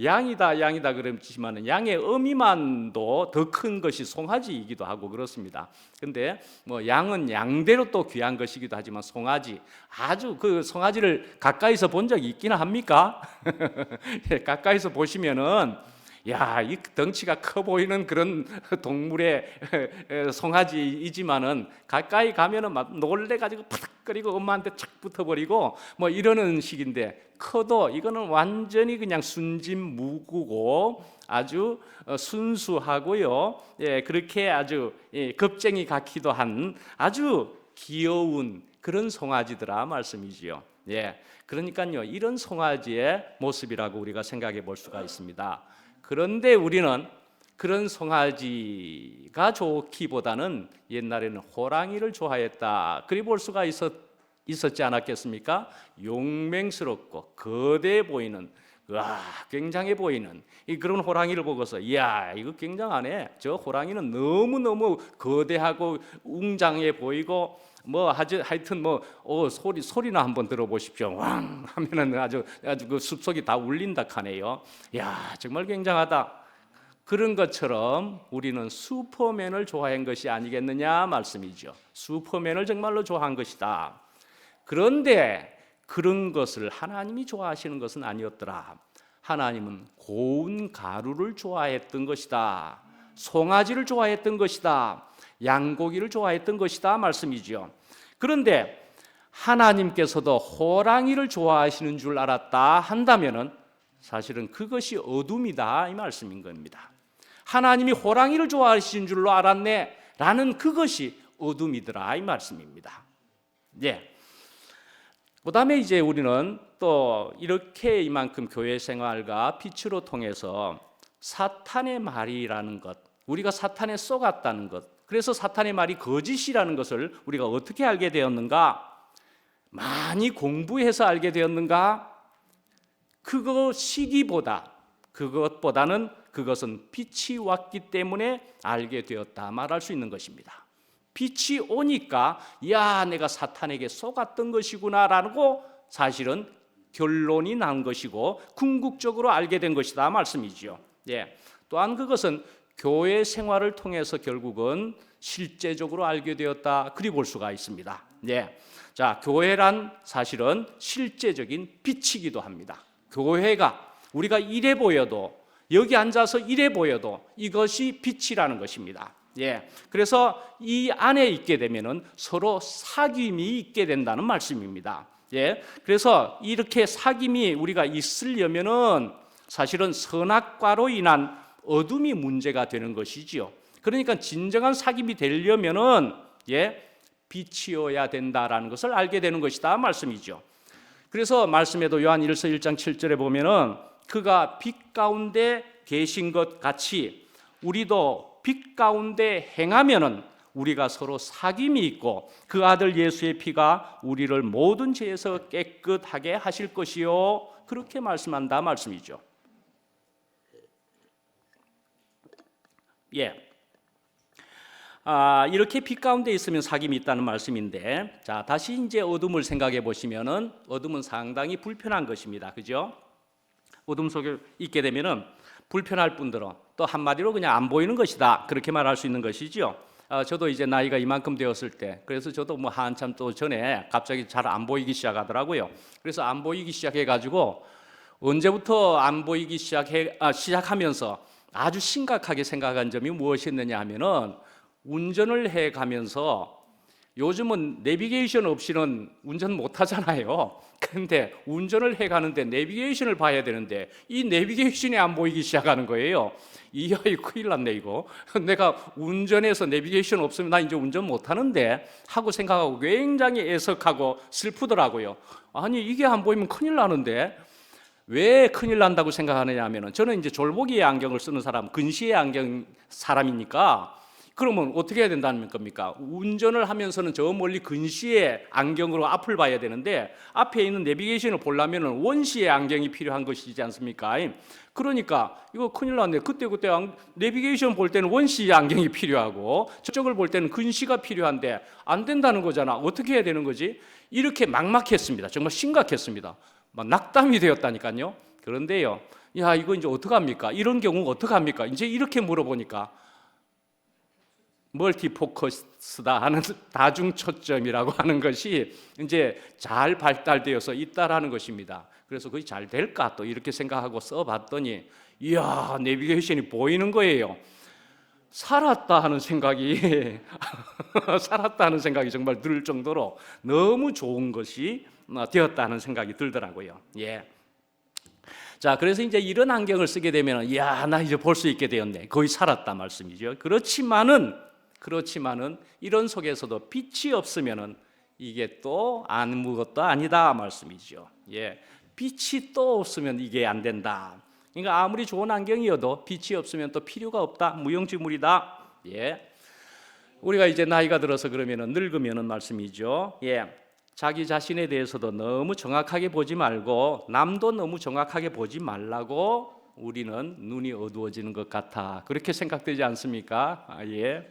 양이다 그렇지만 양의 어미만도 더 큰 것이 송아지이기도 하고 그렇습니다. 근데 뭐 양은 양대로 또 귀한 것이기도 하지만 송아지, 아주 그 송아지를 가까이서 본 적이 있긴 합니까? 가까이서 보시면은 야, 이 덩치가 커 보이는 그런 동물의 송아지이지만은 가까이 가면은 막 놀래가지고 푸득거리고 엄마한테 착 붙어버리고 뭐 이러는 식인데, 커도 이거는 완전히 그냥 순진무구고 아주 순수하고요. 예, 그렇게 아주 겁쟁이 같기도 한 아주 귀여운 그런 송아지더라 말씀이지요. 예, 그러니까요, 이런 송아지의 모습이라고 우리가 생각해 볼 수가 있습니다. 그런데 우리는 그런 송아지가 좋기보다는 옛날에는 호랑이를 좋아했다, 그리 볼 수가 있었지 않았겠습니까? 용맹스럽고 거대해 보이는, 와, 굉장해 보이는 그런 호랑이를 보고서 이야, 이거 굉장하네. 저 호랑이는 너무너무 거대하고 웅장해 보이고 뭐 하여튼 뭐 소리나 한번 들어보십시오. 왕 하면은 아주 그 숲속이 다 울린다 하네요. 야, 정말 굉장하다. 그런 것처럼 우리는 슈퍼맨을 좋아한 것이 아니겠느냐 말씀이죠. 슈퍼맨을 정말로 좋아한 것이다. 그런데 그런 것을 하나님이 좋아하시는 것은 아니었더라. 하나님은 고운 가루를 좋아했던 것이다. 송아지를 좋아했던 것이다. 양고기를 좋아했던 것이다 말씀이죠. 그런데 하나님께서도 호랑이를 좋아하시는 줄 알았다 한다면은 사실은 그것이 어둠이다 이 말씀인 겁니다. 하나님이 호랑이를 좋아하시는 줄로 알았네 라는 그것이 어둠이더라 이 말씀입니다. 예. 그다음에 이제 우리는 또 이렇게 이만큼 교회 생활과 빛으로 통해서 사탄의 말이라는 것, 우리가 사탄에 쏘갔다는 것, 그래서 사탄의 말이 거짓이라는 것을 우리가 어떻게 알게 되었는가? 많이 공부해서 알게 되었는가? 그것보다는 그것은 빛이 왔기 때문에 알게 되었다 말할 수 있는 것입니다. 빛이 오니까 야, 내가 사탄에게 속았던 것이구나라고 사실은 결론이 난 것이고 궁극적으로 알게 된 것이다 말씀이죠. 예. 또한 그것은 교회 생활을 통해서 결국은 실제적으로 알게 되었다. 그리 볼 수가 있습니다. 예. 자, 교회란 사실은 실제적인 빛이기도 합니다. 교회가 우리가 이래 보여도, 여기 앉아서 이래 보여도 이것이 빛이라는 것입니다. 예. 그래서 이 안에 있게 되면은 서로 사귐이 있게 된다는 말씀입니다. 예. 그래서 이렇게 사귐이 우리가 있으려면은 사실은 선악과로 인한 어둠이 문제가 되는 것이지요. 그러니까 진정한 사귐이 되려면은 빛이어야 된다라는 것을 알게 되는 것이다 말씀이죠. 그래서 말씀에도 요한 1서 1장 7절에 보면은 그가 빛 가운데 계신 것 같이 우리도 빛 가운데 행하면은 우리가 서로 사귐이 있고 그 아들 예수의 피가 우리를 모든 죄에서 깨끗하게 하실 것이요. 그렇게 말씀한다 말씀이죠. 예. 이렇게 빛 가운데 있으면 사귐이 있다는 말씀인데, 자, 다시 이제 어둠을 생각해 보시면은 어둠은 상당히 불편한 것입니다. 그죠? 어둠 속에 있게 되면은 불편할 뿐더러 또 한마디로 그냥 안 보이는 것이다. 그렇게 말할 수 있는 것이죠. 저도 이제 나이가 이만큼 되었을 때, 그래서 저도 뭐 한참 또 전에 갑자기 잘 안 보이기 시작하더라고요. 그래서 안 보이기 시작해가지고 언제부터 안 보이기 시작하면서 아주 심각하게 생각한 점이 무엇이었느냐 하면은 운전을 해 가면서 요즘은 내비게이션 없이는 운전 못 하잖아요. 그런데 운전을 해 가는데 내비게이션을 봐야 되는데 이 내비게이션이 안 보이기 시작하는 거예요. 이거 큰일 났네 이거. 내가 운전해서 내비게이션 없으면 나 이제 운전 못 하는데 하고 생각하고 굉장히 애석하고 슬프더라고요. 아니 이게 안 보이면 큰일 나는데 왜 큰일 난다고 생각하느냐 하면은 저는 이제 졸보기의 안경을 쓰는 사람, 근시의 안경 사람이니까 그러면 어떻게 해야 된다는 겁니까? 운전을 하면서는 저 멀리 근시의 안경으로 앞을 봐야 되는데 앞에 있는 내비게이션을 보려면 원시의 안경이 필요한 것이지 않습니까? 그러니까 이거 큰일 났네. 그때 내비게이션 볼 때는 원시의 안경이 필요하고 저쪽을 볼 때는 근시가 필요한데 안 된다는 거잖아. 어떻게 해야 되는 거지? 이렇게 막막했습니다. 정말 심각했습니다. 막 낙담이 되었다니까요. 그런데요, 야 이거 이제 어떡합니까? 이런 경우 어떡합니까? 이제 이렇게 물어보니까 멀티포커스다 하는 다중초점이라고 하는 것이 이제 잘 발달되어서 있다라는 것입니다. 그래서 그게 잘 될까 또 이렇게 생각하고 써봤더니 이야 내비게이션이 보이는 거예요. 살았다 하는 생각이 살았다 하는 생각이 정말 들 정도로 너무 좋은 것이 되었다는 생각이 들더라고요. 예. 자, 그래서 이제 이런 안경을 쓰게 되면 야, 나 이제 볼 수 있게 되었네. 거의 살았다 말씀이죠. 그렇지만은 이런 속에서도 빛이 없으면은 이게 또 아무것도 아니다 말씀이죠. 예. 빛이 또 없으면 이게 안 된다. 그러니까 아무리 좋은 안경이어도 빛이 없으면 또 필요가 없다. 무용지물이다. 예. 우리가 이제 나이가 들어서 그러면은 늙으면은 말씀이죠. 예. 자기 자신에 대해서도 너무 정확하게 보지 말고 남도 너무 정확하게 보지 말라고 우리는 눈이 어두워지는 것 같아. 그렇게 생각되지 않습니까? 예.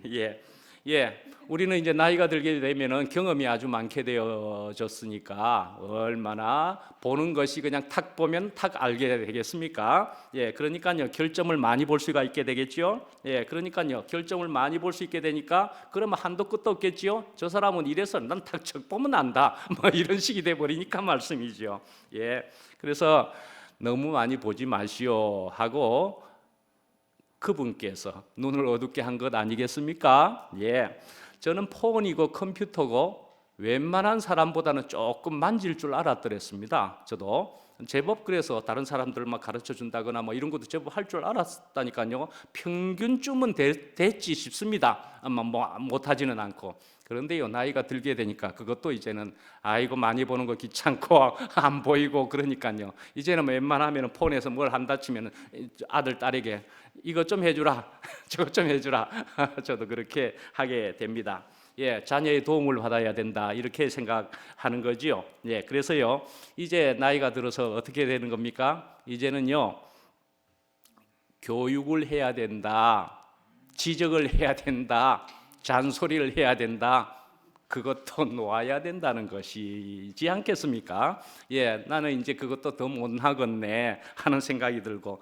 예. 예. 우리는 이제 나이가 들게 되면은 경험이 아주 많게 되어졌으니까 얼마나 보는 것이 그냥 탁 보면 탁 알게 되겠습니까? 예. 그러니까요. 결점을 많이 볼 수가 있게 되겠죠? 예. 그러니까요. 결점을 많이 볼 수 있게 되니까 그러면 한도 끝도 없겠지요? 저 사람은 이래서 난 탁 척 보면 안다. 뭐 이런 식이 돼 버리니까 말씀이죠. 예. 그래서 너무 많이 보지 마시오 하고 그분께서 눈을 어둡게 한 것 아니겠습니까? 예. 저는 폰이고 컴퓨터고 웬만한 사람보다는 조금 만질 줄 알았더랬습니다. 저도 제법 그래서 다른 사람들 막 가르쳐 준다거나 뭐 이런 것도 제법 할 줄 알았다니까요. 평균쯤은 됐지 싶습니다. 아마 뭐 못하지는 않고. 그런데요 나이가 들게 되니까 그것도 이제는 아이고 많이 보는 거 귀찮고 안 보이고 그러니까요. 이제는 웬만하면 폰에서 뭘 한다 치면 아들 딸에게 이것 좀 해주라 저것 좀 해주라 저도 그렇게 하게 됩니다. 예, 자녀의 도움을 받아야 된다 이렇게 생각하는 거지요. 예, 그래서요 이제 나이가 들어서 어떻게 되는 겁니까? 이제는요 교육을 해야 된다, 지적을 해야 된다, 잔소리를 해야 된다. 그것도 놓아야 된다는 것이지 않겠습니까? 예, 나는 이제 그것도 더 못하겠네 하는 생각이 들고,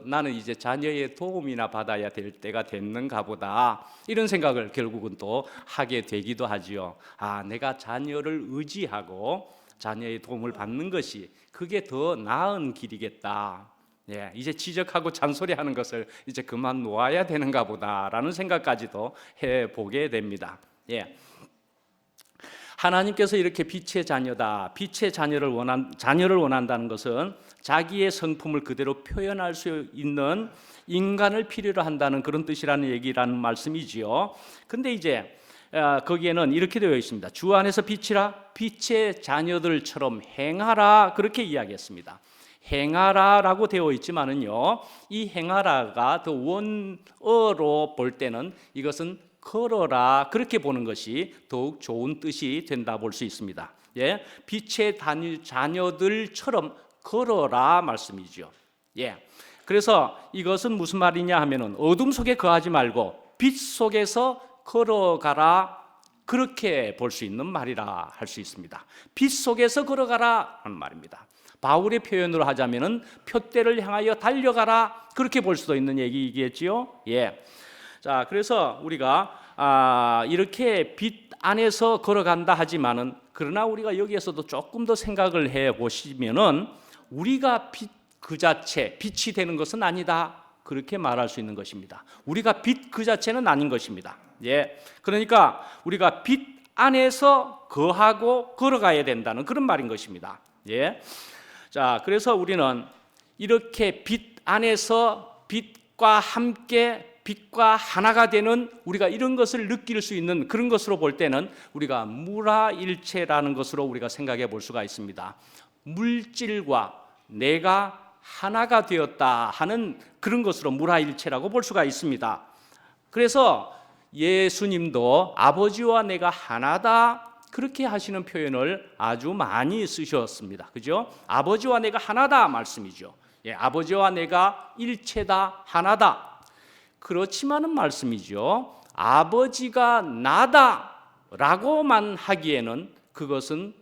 나는 이제 자녀의 도움이나 받아야 될 때가 됐는가 보다, 이런 생각을 결국은 또 하게 되기도 하지요. 아, 내가 자녀를 의지하고 자녀의 도움을 받는 것이 그게 더 나은 길이겠다. 예, 이제 지적하고 잔소리하는 것을 이제 그만 놓아야 되는가 보다라는 생각까지도 해보게 됩니다. 예. 하나님께서 이렇게 빛의 자녀다, 빛의 자녀를 원한다는 것은 자기의 성품을 그대로 표현할 수 있는 인간을 필요로 한다는 그런 뜻이라는 얘기라는 말씀이지요. 근데 이제 거기에는 이렇게 되어 있습니다. 주 안에서 빛이라, 빛의 자녀들처럼 행하라, 그렇게 이야기했습니다. 행하라라고 되어 있지만은요, 이 행하라가 더 원어로 볼 때는 이것은 걸어라, 그렇게 보는 것이 더욱 좋은 뜻이 된다 볼 수 있습니다. 예, 빛의 자녀들처럼 걸어라 말씀이죠. 예, 그래서 이것은 무슨 말이냐 하면은 어둠 속에 거하지 말고 빛 속에서 걸어가라, 그렇게 볼 수 있는 말이라 할 수 있습니다. 빛 속에서 걸어가라 하는 말입니다. 바울의 표현으로 하자면은 표대를 향하여 달려가라, 그렇게 볼 수도 있는 얘기겠지요. 예. 자, 그래서 우리가 이렇게 빛 안에서 걸어간다 하지만은, 그러나 우리가 여기에서도 조금 더 생각을 해 보시면은 우리가 빛 그 자체, 빛이 되는 것은 아니다, 그렇게 말할 수 있는 것입니다. 우리가 빛 그 자체는 아닌 것입니다. 예. 그러니까 우리가 빛 안에서 거하고 걸어가야 된다는 그런 말인 것입니다. 예. 자, 그래서 우리는 이렇게 빛 안에서 빛과 함께, 빛과 하나가 되는, 우리가 이런 것을 느낄 수 있는 그런 것으로 볼 때는 우리가 무라일체라는 것으로 우리가 생각해 볼 수가 있습니다. 물질과 내가 하나가 되었다 하는 그런 것으로 무라일체라고 볼 수가 있습니다. 그래서 예수님도 아버지와 내가 하나다, 그렇게 하시는 표현을 아주 많이 쓰셨습니다. 그죠? 아버지와 내가 하나다 말씀이죠. 예, 아버지와 내가 일체다, 하나다. 그렇지만은 말씀이죠. 아버지가 나다라고만 하기에는 그것은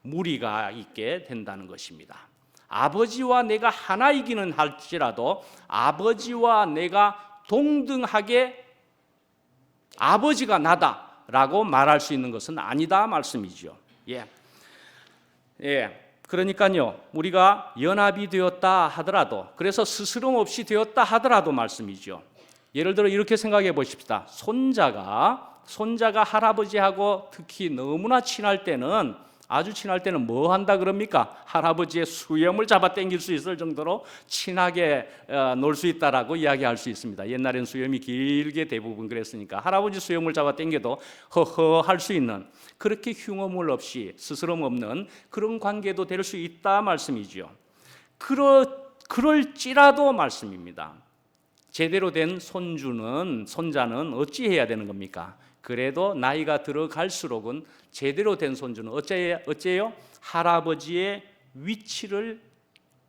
무리가 있게 된다는 것입니다. 아버지와 내가 하나이기는 할지라도 아버지와 내가 동등하게 아버지가 나다라고 말할 수 있는 것은 아니다 말씀이죠. 예. 예. 그러니까요, 우리가 연합이 되었다 하더라도, 그래서 스스럼 없이 되었다 하더라도 말씀이죠. 예를 들어 이렇게 생각해 보십시다. 손자가 할아버지하고 특히 너무나 친할 때는, 아주 친할 때는 뭐 한다 그럽니까? 할아버지의 수염을 잡아 당길 수 있을 정도로 친하게 놀 수 있다라고 이야기할 수 있습니다. 옛날엔 수염이 길게 대부분 그랬으니까 할아버지 수염을 잡아 당겨도 허허 할 수 있는, 그렇게 흉어물 없이 스스럼 없는 그런 관계도 될 수 있다 말씀이죠. 그럴지라도 말씀입니다. 제대로 된 손자는 어찌해야 되는 겁니까? 그래도 나이가 들어갈수록은 제대로 된 손주는 어째요? 할아버지의 위치를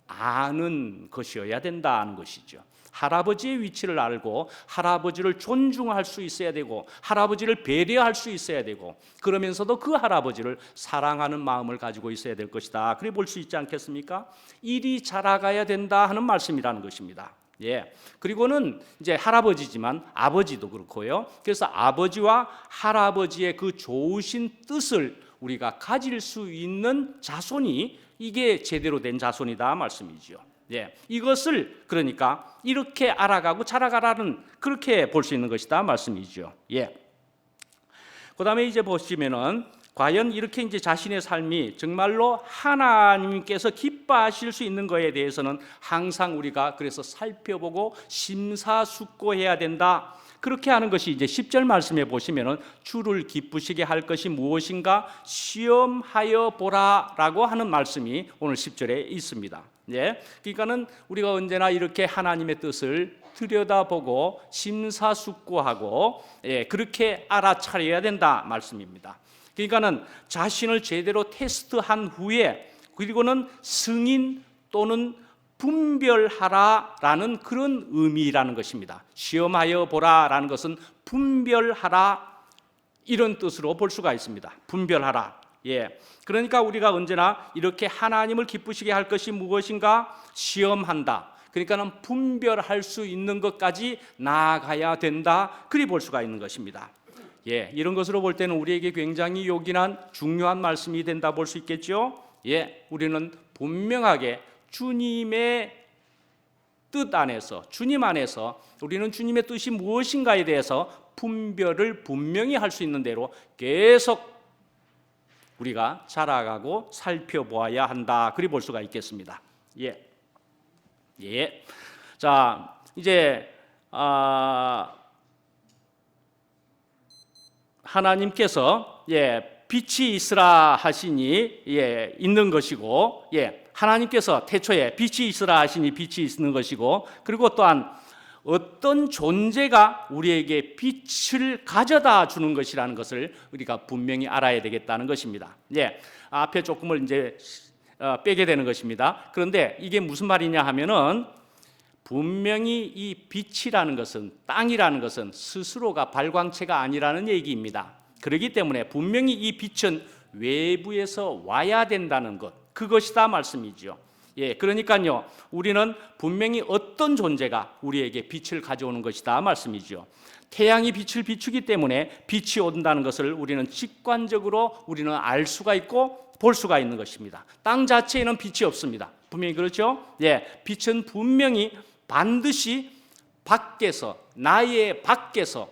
아는 것이어야 된다는 것이죠. 할아버지의 위치를 알고 할아버지를 존중할 수 있어야 되고 할아버지를 배려할 수 있어야 되고, 그러면서도 그 할아버지를 사랑하는 마음을 가지고 있어야 될 것이다, 그래 볼 수 있지 않겠습니까? 일이 자라가야 된다 하는 말씀이라는 것입니다. 예. 그리고는 이제 할아버지지만 아버지도 그렇고요. 그래서 아버지와 할아버지의 그 좋으신 뜻을 우리가 가질 수 있는 자손이, 이게 제대로 된 자손이다 말씀이죠. 예. 이것을 그러니까 이렇게 알아가고 자라가라는, 그렇게 볼 수 있는 것이다 말씀이죠. 예. 그다음에 이제 보시면은 과연 이렇게 이제 자신의 삶이 정말로 하나님께서 기뻐하실 수 있는 것에 대해서는 항상 우리가 그래서 살펴보고 심사숙고해야 된다. 그렇게 하는 것이 이제 10절 말씀에 보시면은 주를 기쁘시게 할 것이 무엇인가 시험하여 보라라고 하는 말씀이 오늘 10절에 있습니다. 예. 그러니까는 우리가 언제나 이렇게 하나님의 뜻을 들여다보고 심사숙고하고, 예, 그렇게 알아차려야 된다 말씀입니다. 그러니까는 자신을 제대로 테스트한 후에, 그리고는 승인 또는 분별하라라는 그런 의미라는 것입니다. 시험하여 보라라는 것은 분별하라, 이런 뜻으로 볼 수가 있습니다. 분별하라. 그러니까 우리가 언제나 이렇게 하나님을 기쁘시게 할 것이 무엇인가 시험한다. 그러니까는 분별할 수 있는 것까지 나아가야 된다. 그리 볼 수가 있는 것입니다. 이런 것으로 볼 때는 우리에게 굉장히 요긴한 중요한 말씀이 된다 볼 수 있겠죠. 우리는 분명하게 주님의 뜻 안에서, 주님 안에서 우리는 주님의 뜻이 무엇인가에 대해서 분별을 분명히 할 수 있는 대로 계속 우리가 자라가고 살펴보아야 한다. 그리 볼 수가 있겠습니다. 자, 이제 하나님께서 빛이 있으라 하시니 있는 것이고, 하나님께서 태초에 빛이 있으라 하시니 빛이 있는 것이고, 그리고 또한 어떤 존재가 우리에게 빛을 가져다 주는 것이라는 것을 우리가 분명히 알아야 되겠다는 것입니다. 앞에 조금을 이제 빼게 되는 것입니다. 그런데 이게 무슨 말이냐 하면은 분명히 이 빛이라는 것은, 땅이라는 것은 스스로가 발광체가 아니라는 얘기입니다. 그렇기 때문에 분명히 이 빛은 외부에서 와야 된다는 것, 그것이다 말씀이죠. 그러니까요, 우리는 분명히 어떤 존재가 우리에게 빛을 가져오는 것이다 말씀이죠. 태양이 빛을 비추기 때문에 빛이 온다는 것을 우리는 직관적으로 우리는 알 수가 있고 볼 수가 있는 것입니다. 땅 자체에는 빛이 없습니다. 분명히 그렇죠? 빛은 분명히 반드시 밖에서, 나의 밖에서,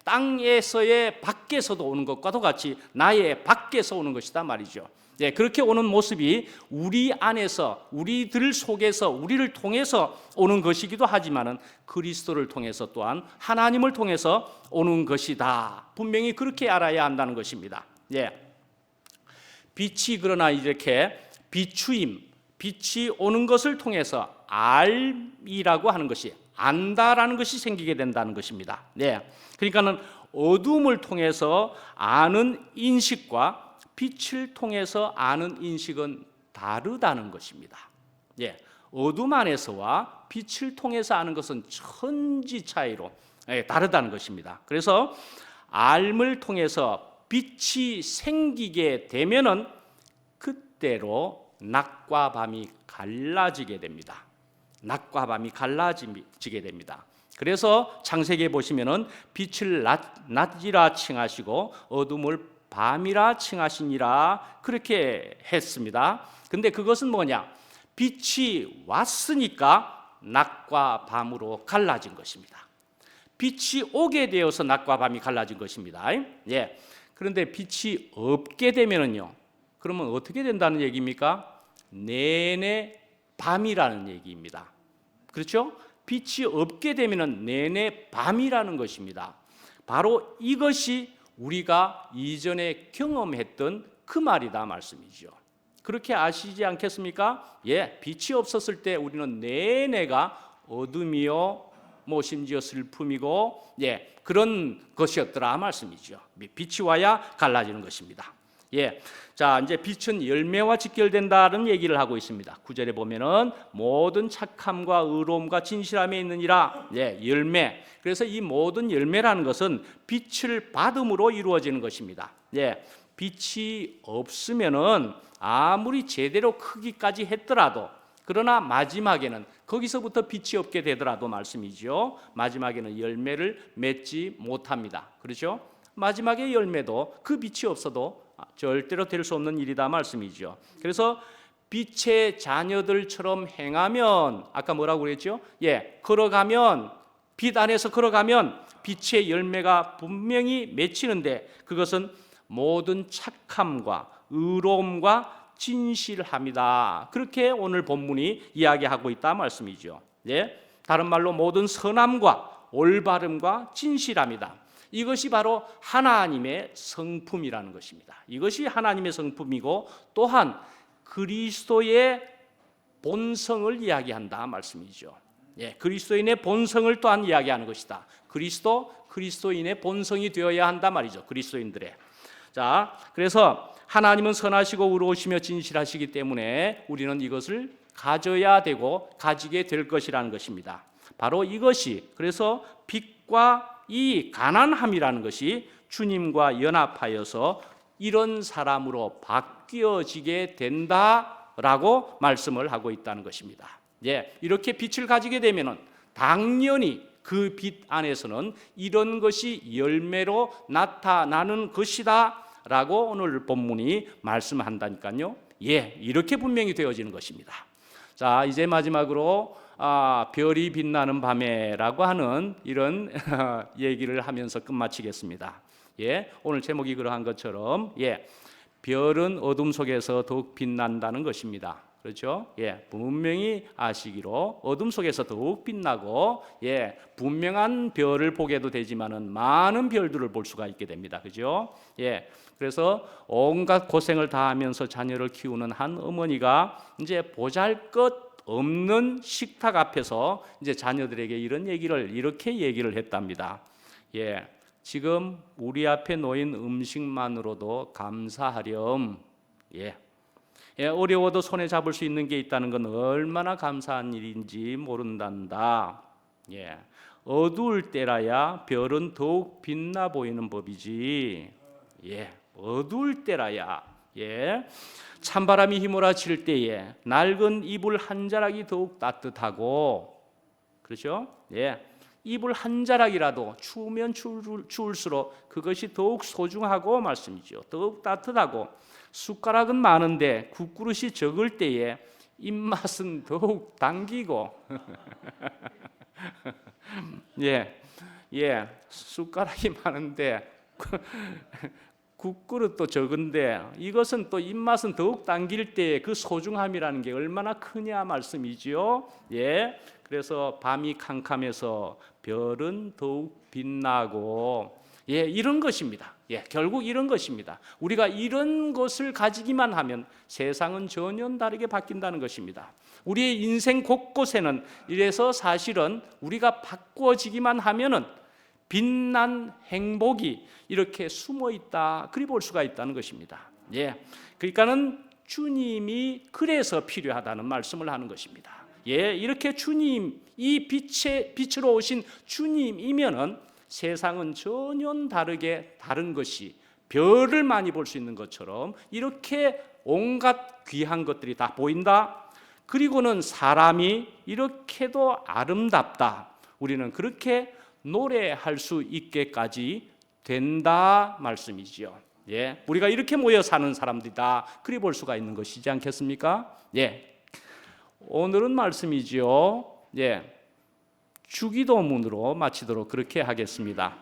땅에서의 밖에서도 오는 것과도 같이 나의 밖에서 오는 것이다 말이죠. 그렇게 오는 모습이 우리 안에서, 우리들 속에서, 우리를 통해서 오는 것이기도 하지만은 그리스도를 통해서 또한 하나님을 통해서 오는 것이다. 분명히 그렇게 알아야 한다는 것입니다. 빛이 그러나 이렇게 비추임, 빛이 오는 것을 통해서 알이라고 하는 것이, 안다라는 것이 생기게 된다는 것입니다. 그러니까는 어둠을 통해서 아는 인식과 빛을 통해서 아는 인식은 다르다는 것입니다. 어둠 안에서와 빛을 통해서 아는 것은 천지 차이로 다르다는 것입니다. 그래서 알을 통해서 빛이 생기게 되면은 그때로 낮과 밤이 갈라지게 됩니다. 낮과 밤이 갈라지게 됩니다. 그래서 창세기에 보시면은 빛을 낮이라 칭하시고 어둠을 밤이라 칭하시니라 그렇게 했습니다. 근데 그것은 뭐냐? 빛이 왔으니까 낮과 밤으로 갈라진 것입니다. 빛이 오게 되어서 낮과 밤이 갈라진 것입니다. 그런데 빛이 없게 되면은요, 그러면 어떻게 된다는 얘기입니까? 내내 밤이라는 얘기입니다. 그렇죠? 빛이 없게 되면은 내내 밤이라는 것입니다. 바로 이것이 우리가 이전에 경험했던 그 말이다 말씀이죠. 그렇게 아시지 않겠습니까? 빛이 없었을 때 우리는 내내가 어둠이요, 심지어 슬픔이고, 그런 것이었더라 말씀이죠. 빛이 와야 갈라지는 것입니다. 자, 이제 빛은 열매와 직결된다는 얘기를 하고 있습니다. 9절에 보면은 모든 착함과 의로움과 진실함에 있느니라. 열매. 그래서 이 모든 열매라는 것은 빛을 받음으로 이루어지는 것입니다. 빛이 없으면은 아무리 제대로 크기까지 했더라도, 그러나 마지막에는 거기서부터 빛이 없게 되더라도 말씀이죠. 마지막에는 열매를 맺지 못합니다. 그렇죠? 마지막의 열매도 그 빛이 없어도 절대로 될 수 없는 일이다 말씀이죠. 그래서 빛의 자녀들처럼 행하면, 아까 뭐라고 그랬죠? 걸어가면, 빛 안에서 걸어가면 빛의 열매가 분명히 맺히는데, 그것은 모든 착함과 의로움과 진실함이다. 그렇게 오늘 본문이 이야기하고 있다 말씀이죠. 다른 말로 모든 선함과 올바름과 진실함이다. 이것이 바로 하나님의 성품이라는 것입니다. 이것이 하나님의 성품이고 또한 그리스도의 본성을 이야기한다 말씀이죠. 그리스도인의 본성을 또한 이야기하는 것이다. 그리스도인의 본성이 되어야 한다 말이죠. 그리스도인들의. 자, 그래서 하나님은 선하시고 의로우시며 진실하시기 때문에 우리는 이것을 가져야 되고 가지게 될 것이라는 것입니다. 바로 이것이, 그래서 빛과 이 가난함이라는 것이 주님과 연합하여서 이런 사람으로 바뀌어지게 된다라고 말씀을 하고 있다는 것입니다. 예, 이렇게 빛을 가지게 되면은 당연히 그 빛 안에서는 이런 것이 열매로 나타나는 것이다라고 오늘 본문이 말씀한다니까요. 예, 이렇게 분명히 되어지는 것입니다. 자, 이제 마지막으로 별이 빛나는 밤에라고 하는 이런 얘기를 하면서 끝마치겠습니다. 예, 오늘 제목이 그러한 것처럼 별은 어둠 속에서 더욱 빛난다는 것입니다. 그렇죠? 분명히 아시기로 어둠 속에서 더욱 빛나고 분명한 별을 보게도 되지만은 많은 별들을 볼 수가 있게 됩니다. 그죠? 그래서 온갖 고생을 다하면서 자녀를 키우는 한 어머니가 이제 보잘것없는 식탁 앞에서 이제 자녀들에게 이렇게 얘기를 했답니다. 지금 우리 앞에 놓인 음식만으로도 감사하렴. 어려워도 손에 잡을 수 있는 게 있다는 건 얼마나 감사한 일인지 모른단다. 어두울 때라야 별은 더욱 빛나 보이는 법이지. 어두울 때라야. 찬바람이 휘몰아칠 때에 낡은 이불 한 자락이 더욱 따뜻하고, 그렇죠? 이불 한 자락이라도 추우면 추울수록 그것이 더욱 소중하고 말씀이죠. 더욱 따뜻하고, 숟가락은 많은데 국그릇이 적을 때에 입맛은 더욱 당기고 숟가락이 많은데 국그릇도 적은데 이것은 또 입맛은 더욱 당길 때의 그 소중함이라는 게 얼마나 크냐 말씀이지요. 그래서 밤이 캄캄해서 별은 더욱 빛나고 이런 것입니다. 결국 이런 것입니다. 우리가 이런 것을 가지기만 하면 세상은 전혀 다르게 바뀐다는 것입니다. 우리의 인생 곳곳에는 이래서 사실은 우리가 바꾸어지기만 하면은 빛난 행복이 이렇게 숨어 있다, 그리 볼 수가 있다는 것입니다. 그러니까는 주님이 그래서 필요하다는 말씀을 하는 것입니다. 이렇게 주님, 이 빛으로 오신 주님이면은 세상은 전혀 다른 것이 별을 많이 볼 수 있는 것처럼 이렇게 온갖 귀한 것들이 다 보인다. 그리고는 사람이 이렇게도 아름답다. 우리는 그렇게 노래할 수 있게까지 된다 말씀이지요. 우리가 이렇게 모여 사는 사람들이다. 그리 볼 수가 있는 것이지 않겠습니까? 오늘은 말씀이지요. 주기도문으로 마치도록 그렇게 하겠습니다.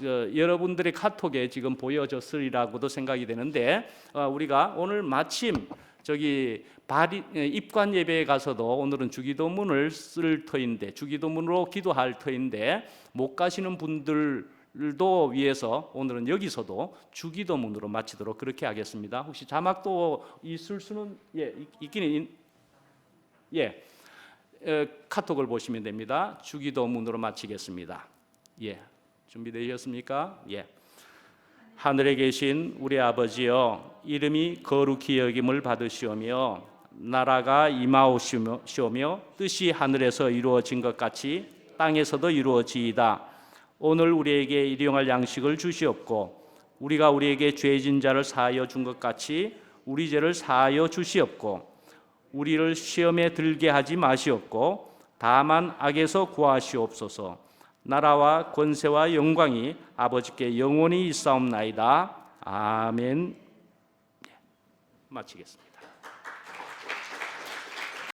여러분들의 카톡에 지금 보여졌으리라고도 생각이 되는데 우리가 오늘 마침 입관 예배에 가서도 오늘은 주기도문을 쓸 터인데 주기도문으로 기도할 터인데 못 가시는 분들도 위해서 오늘은 여기서도 주기도문으로 마치도록 그렇게 하겠습니다. 혹시 자막도 있을 수는 있기는 카톡을 보시면 됩니다. 주기도문으로 마치겠습니다. 준비되셨습니까? 하늘에 계신 우리 아버지여, 이름이 거룩히 여김을 받으시오며 나라가 임하오시오며 뜻이 하늘에서 이루어진 것 같이 땅에서도 이루어지이다. 오늘 우리에게 일용할 양식을 주시옵고 우리가 우리에게 죄진 자를 사하여 준 것 같이 우리 죄를 사하여 주시옵고 우리를 시험에 들게 하지 마시옵고 다만 악에서 구하시옵소서. 나라와 권세와 영광이 아버지께 영원히 있사옵나이다. 아멘. 마치겠습니다.